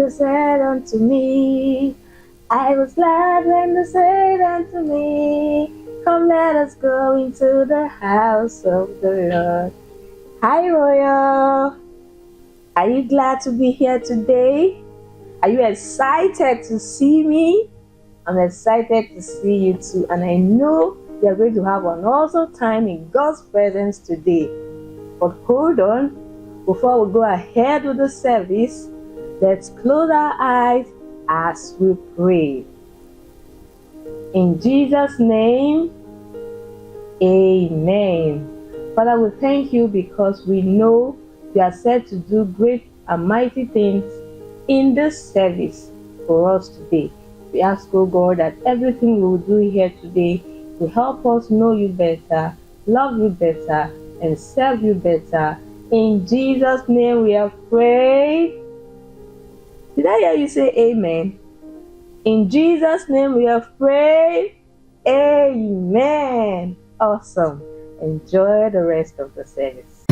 they said unto me, I was glad when they said unto me, come let us go into the house of the Lord. Hi Royal, are you glad to be here today? Are you excited to see me? I'm excited to see you too, and I know we are going to have an awesome time in God's presence today. But hold on, before we go ahead with the service, let's close our eyes as we pray. In Jesus' name, amen. Father, we thank you because we know you are set to do great and mighty things in this service for us today. We ask, oh God, that everything we will do here today will help us know you better, love you better, and serve you better. In Jesus' name we have prayed. Did I hear you say amen? In Jesus' name we have prayed. Amen. Awesome. Enjoy the rest of the service.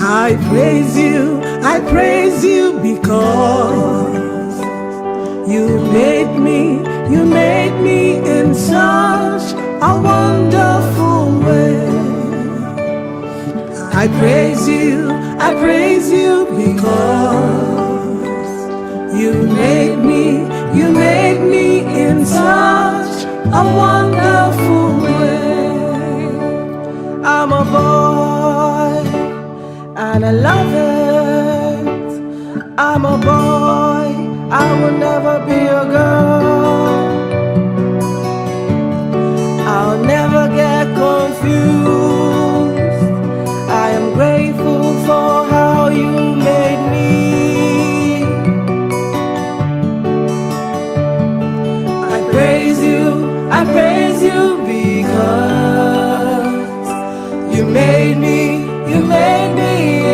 I praise you because you made me in such a wonderful way. I praise you because you made me in such a wonderful way. I'm a boy and I love it. I'm a boy, I will never be a girl. I'll never get confused. I am grateful for how you made me. I praise you because you made me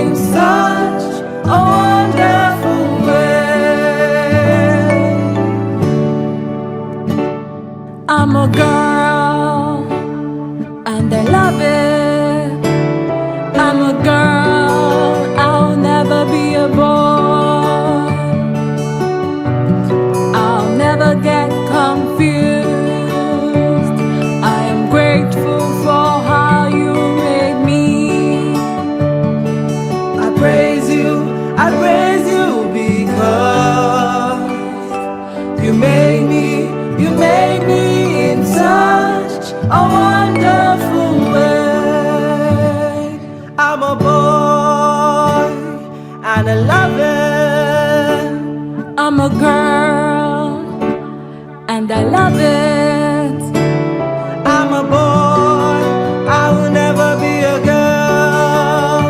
in such a wonderful way. I'm a girl and I love it. I'm a girl, I'll never be a boy. I'll never get confused. I am grateful for how you made me. I praise you because you made me in such a wonderful way. I'm a boy and I love it. I'm a girl and I love it. I'm a boy, I will never be a girl.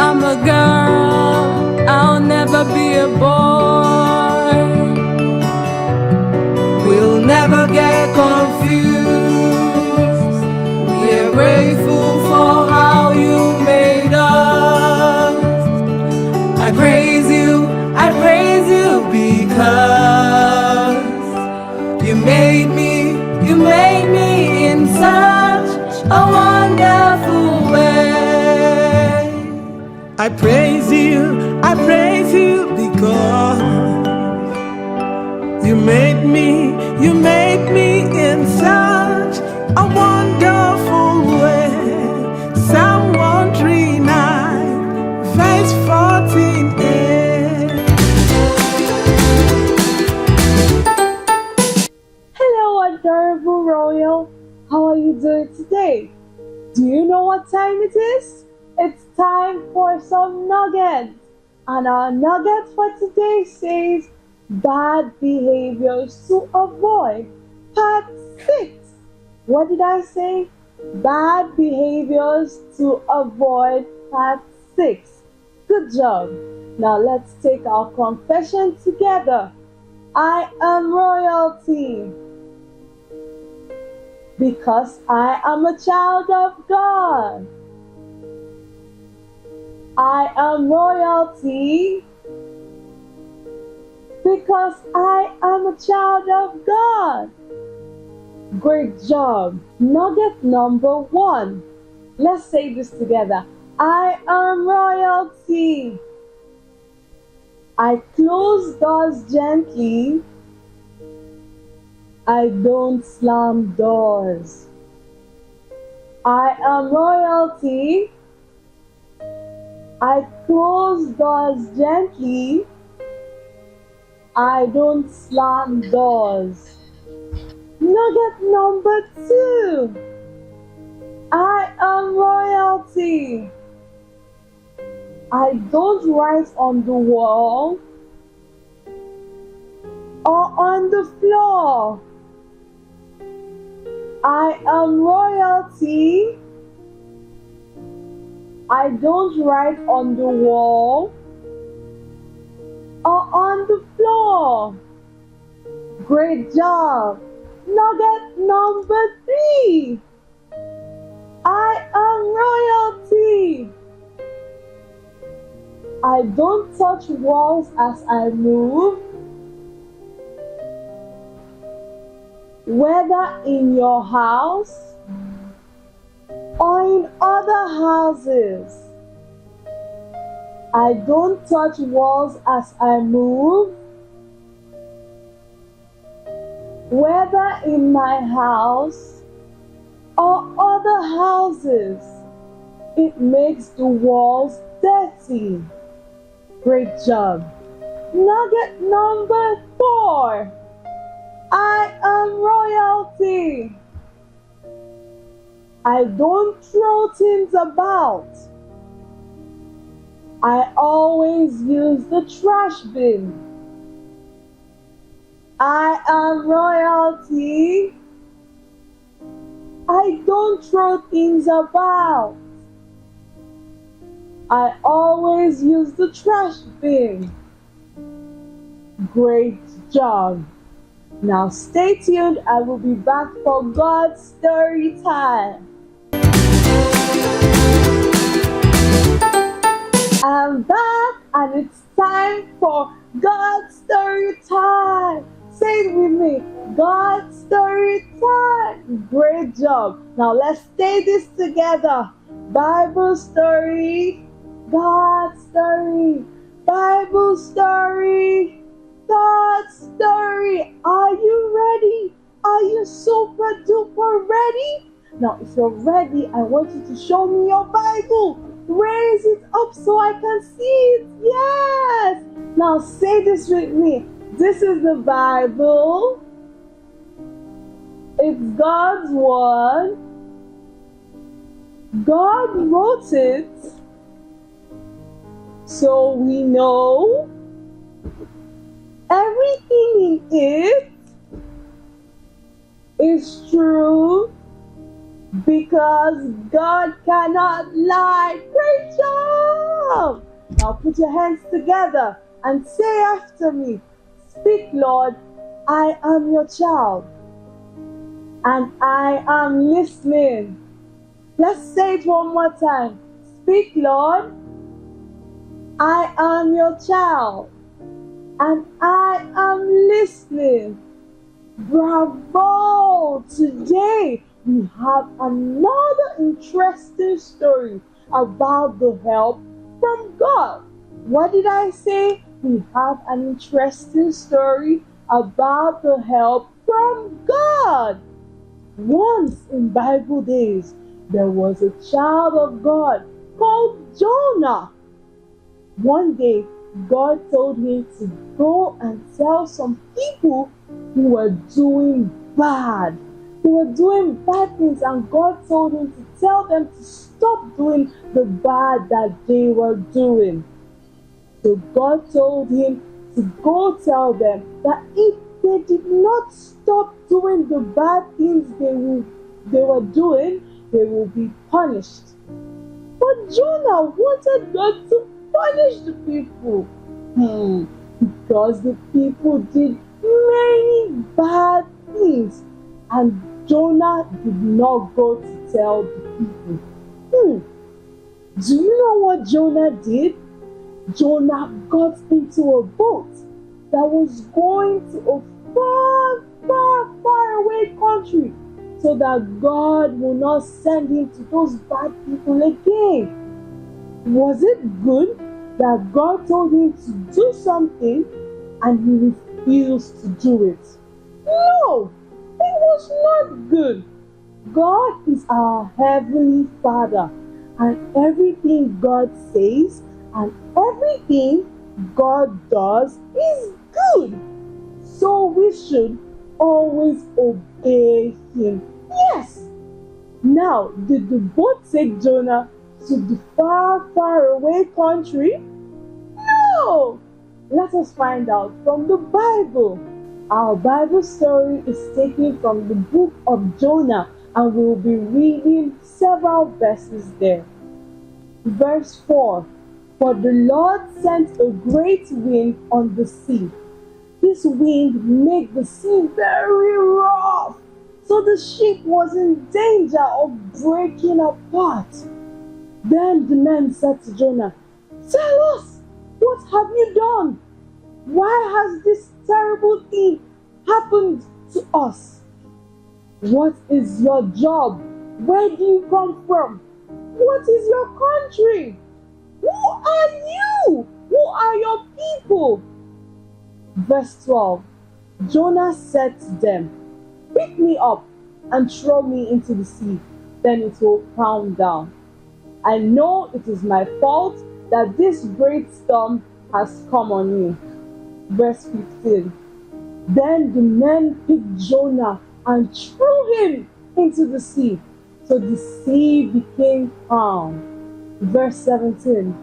I'm a girl, I'll never be a boy. We'll never get confused. We're grateful for how you made us. I praise you because you made me in such a wonderful way. I praise you because you made me in such a wonderful way. Psalm 139, verse 14a. Hello, adorable Royal. How are you doing today? Do you know what time it is? It's time for some nuggets. And our nugget for today says, bad behaviors to avoid. Part 6. What did I say? Bad behaviors to avoid. Part 6. Good job. Now let's take our confession together. I am royalty because I am a child of God. I am royalty because I am a child of God. Great job. Nugget number 1. Let's say this together. I am royalty. I close doors gently. I don't slam doors. I am royalty. I close doors gently. I don't slam doors. Nugget number 2. I am royalty. I don't write on the wall or on the floor. I am royalty. I don't write on the wall or on the floor. Great job. Nugget number 3. I am royalty. I don't touch walls as I move. Whether in your house or in other houses. I don't touch walls as I move. Whether in my house or other houses, it makes the walls dirty. Great job. Nugget number 4. I am royalty. I don't throw things about. I always use the trash bin. I am royalty. I don't throw things about. I always use the trash bin. Great job. Now stay tuned. I will be back for God's story time. I'm back and it's time for God's story time. Say it with me. God's story time. Great job. Now let's say this together. Bible story. God's story. Bible story. God's story. Are you ready? Are you super duper ready? Now if you're ready, I want you to show me your Bible. Raise it up so I can see it. Yes. Now say this with me. This is the Bible. It's God's word. God wrote it so we know everything in it is true because God cannot lie. Great job! Now put your hands together and say after me. Speak, Lord, I am your child and I am listening. Let's say it one more time. Speak, Lord, I am your child and I am listening. Bravo! Today we have another interesting story about the help from God. What did I say? We have an interesting story about the help from God. Once in Bible days, there was a child of God called Jonah. One day, God told him to go and tell some people who were doing bad. They were doing bad things, and God told him to tell them to stop doing the bad that they were doing. So God told him to go tell them that if they did not stop doing the bad things they were doing, they will be punished. But Jonah wanted God to punish the people. Because the people did many bad things, and Jonah did not go to tell the people. Do you know what Jonah did? Jonah got into a boat that was going to a far away country so that God will not send him to those bad people again. Was it good that God told him to do something and he refused to do it? No, it was not good. God is our Heavenly Father, and everything God says and everything God does is good. So we should always obey Him. Yes! Now, did the boat take Jonah to the far, far away country? No! Let us find out from the Bible. Our Bible story is taken from the book of Jonah, and we'll be reading several verses there. Verse 4. For the Lord sent a great wind on the sea. This wind made the sea very rough, so the ship was in danger of breaking apart. Then the men said to Jonah, "Tell us, what have you done? Why has this terrible thing happened to us? What is your job? Where do you come from? What is your country? Who are you? Who are your people?" Verse 12. Jonah said to them, "Pick me up and throw me into the sea, then it will calm down. I know it is my fault that this great storm has come on you." Verse 15. Then the men picked Jonah and threw him into the sea, so the sea became calm. Verse 17.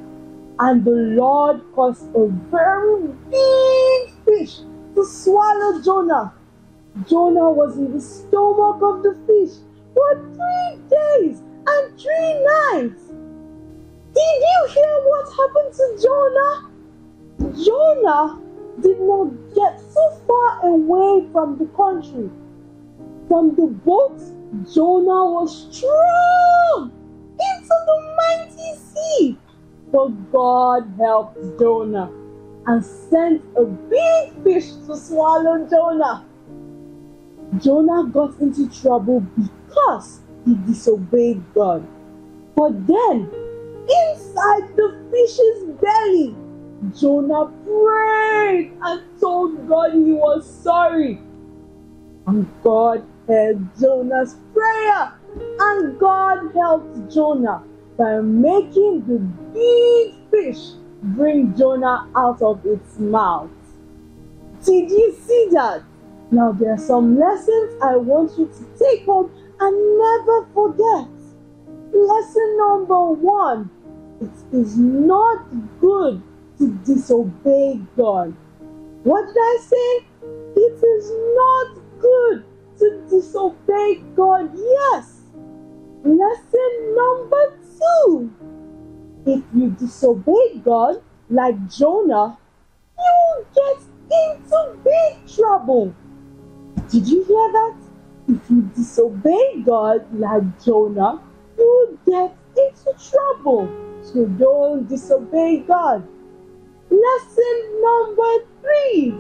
And the Lord caused a very big fish to swallow Jonah. Jonah was in the stomach of the fish for 3 days and 3 nights. Did you hear what happened to Jonah? Jonah did not get so far away from the country. From the boat, Jonah was thrown into the mighty sea. But God helped Jonah and sent a big fish to swallow Jonah. Jonah got into trouble because he disobeyed God. But then, inside the fish's belly, Jonah prayed and told God he was sorry. And God heard Jonah's prayer, and God helped Jonah by making the big fish bring Jonah out of its mouth. Did you see that? Now there are some lessons I want you to take home and never forget. Lesson number 1. It is not good to disobey God. What did I say? It is not good to disobey God. Yes. Lesson number 2. If you disobey God like Jonah, you will get into big trouble. Did you hear that? If you disobey God like Jonah, you will get into trouble. So don't disobey God. Lesson number 3.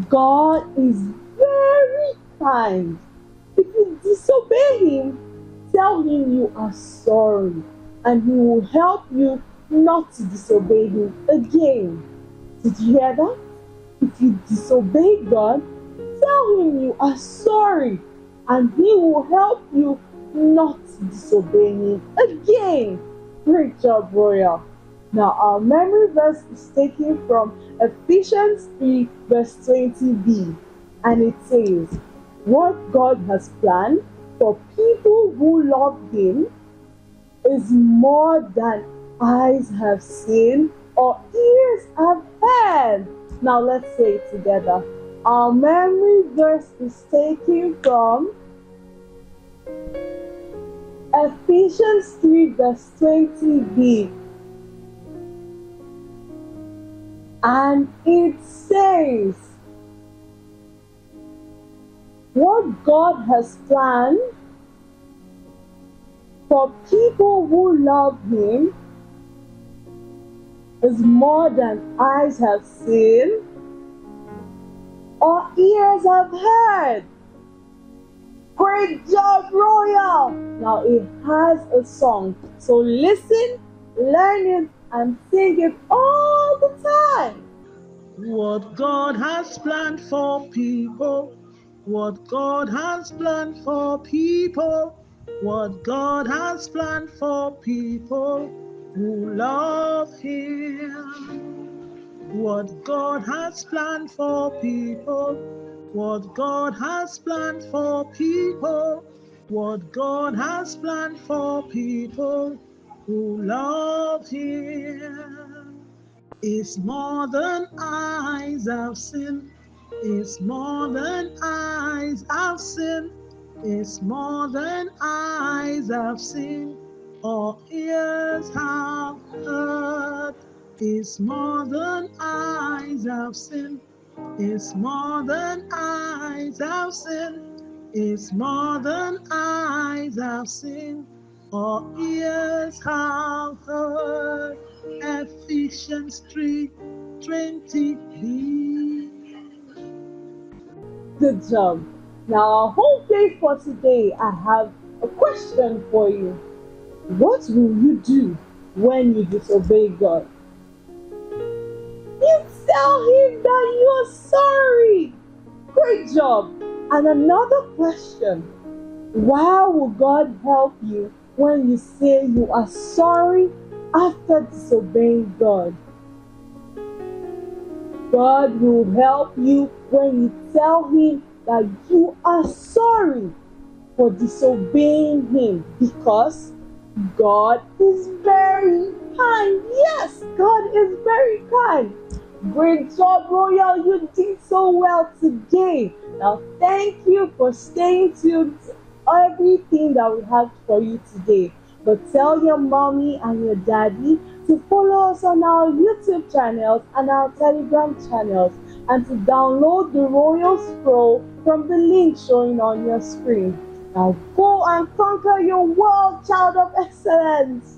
God is very kind. If you disobey Him, tell Him you are sorry, and He will help you not to disobey Him again. Did you hear that? If you disobey God, tell Him you are sorry, and He will help you not to disobey Him again. Great job, Royal. Now our memory verse is taken from Ephesians 3 verse 20b, and it says, "What God has planned for people who love Him is more than eyes have seen or ears have heard." Now let's say it together. Our memory verse is taken from Ephesians 3 verse 20b. And it says, "What God has planned for people who love Him is more than eyes have seen or ears have heard." Great job, Royal! Now it has a song, so listen learn it, and sing it all the time. What God has planned for people, what God has planned for people, what God has planned for people who love Him. What God has planned for people, what God has planned for people, what God has planned for people who love Him. Is more than eyes have seen, is more than eyes have seen, is more than eyes have seen, or ears have heard, is more than eyes have seen, is more than eyes have seen, is more than eyes have seen, or ears have heard. Ephesians 3:20b. Good job. Now, our home page for today, I have a question for you. What will you do when you disobey God? You tell Him that you are sorry. Great job. And another question. Why will God help you when you say you are sorry after disobeying God? God will help you when you tell Him that you are sorry for disobeying Him, because God is very kind. Yes, God is very kind. Great job, Royal. You did so well today. Now, thank you for staying tuned to everything that we have for you today. But tell your mommy and your daddy to follow us on our YouTube channels and our Telegram channels, and to download the Royal Scroll from the link showing on your screen. Now go and conquer your world, child of excellence.